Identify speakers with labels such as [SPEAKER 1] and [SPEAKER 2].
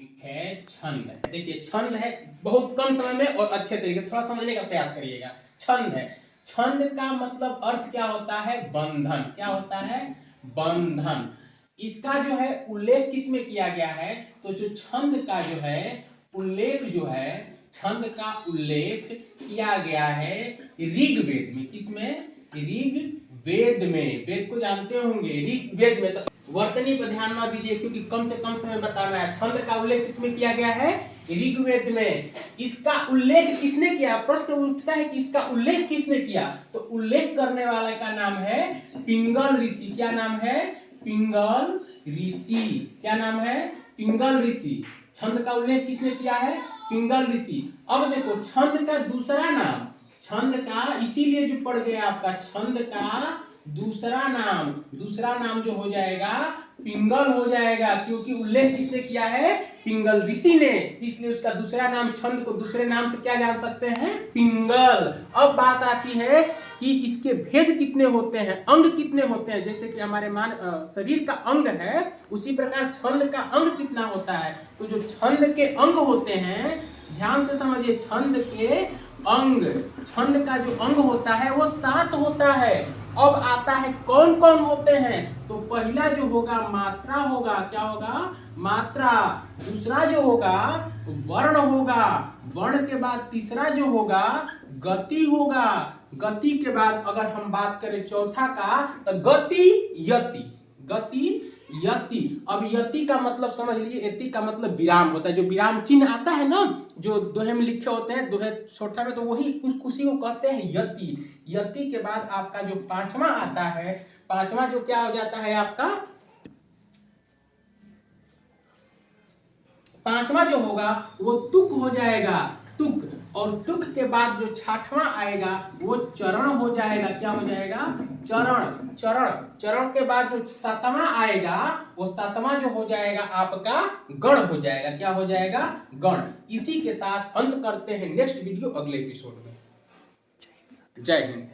[SPEAKER 1] है छंद। देखिए छंद है बहुत कम समय में और अच्छे तरीके थोड़ा समझने का प्रयास करिएगा। छंद है, छंद का मतलब अर्थ क्या होता है? बंधन। क्या होता है? बंधन। इसका जो है उल्लेख किस में किया गया है? तो जो छंद का जो है उल्लेख जो है, छंद का उल्लेख किया गया है ऋग्वेद में। किसमें? ऋग्वेद में। वेद को जानते होंगे, ऋग्वेद में। तो वर्तनी पर ध्यान ना दीजिए क्योंकि कम से कम समय बताना है। छंद का उल्लेख किसमें किया गया है? ऋग्वेद में। इसका उल्लेख किसने किया? प्रश्न उठता है कि इसका उल्लेख किसने किया? तो उल्लेख करने वाले का नाम है पिंगल ऋषि। क्या नाम है? पिंगल ऋषि। क्या नाम है? पिंगल ऋषि। छंद का उल्लेख किसने किया है? पिंगल ऋषि। अब देखो छंद का दूसरा नाम, छंद का इसीलिए जो पड़ गया आपका छंद का दूसरा नाम जो हो जाएगा पिंगल हो जाएगा, क्योंकि उल्लेख किसने किया है? पिंगल ऋषि ने। इसलिए उसका दूसरा नाम, छंद को दूसरे नाम से क्या जान सकते हैं? पिंगल। अब बात आती है कि इसके भेद कितने होते हैं, अंग कितने होते हैं। जैसे कि हमारे शरीर का अंग है, उसी प्रकार छंद का अंग कितना होता है। तो जो छंद के अंग होते हैं, ध्यान से समझिए, छंद के अंग, छंद का जो अंग होता है वो 7 होता है। अब आता है कौन कौन होते हैं? तो पहला जो होगा मात्रा होगा। क्या होगा? मात्रा। दूसरा जो होगा वर्ण होगा। वर्ण के बाद तीसरा जो होगा गति होगा। गति के बाद अगर हम बात करें चौथा का, तो गति यति। गति यति। अब यति का मतलब समझ लीजिए, यति का मतलब विराम होता है। जो विराम चिन्ह आता है ना, जो दोहे में लिखे होते हैं, दोहे छोटा में, तो वही उसी को कहते हैं यति। यति के बाद आपका जो पांचवा आता है, पांचवा जो क्या हो जाता है आपका, पांचवा जो होगा वो तुक हो जाएगा। तुक। और तुक के बाद जो छठवां आएगा वो चरण हो जाएगा। क्या हो जाएगा? चरण। चरण के बाद जो सातवां आएगा वो सातवां जो हो जाएगा आपका गण हो जाएगा। क्या हो जाएगा? गण। इसी के साथ अंत करते हैं नेक्स्ट वीडियो अगले एपिसोड में। जय हिंद।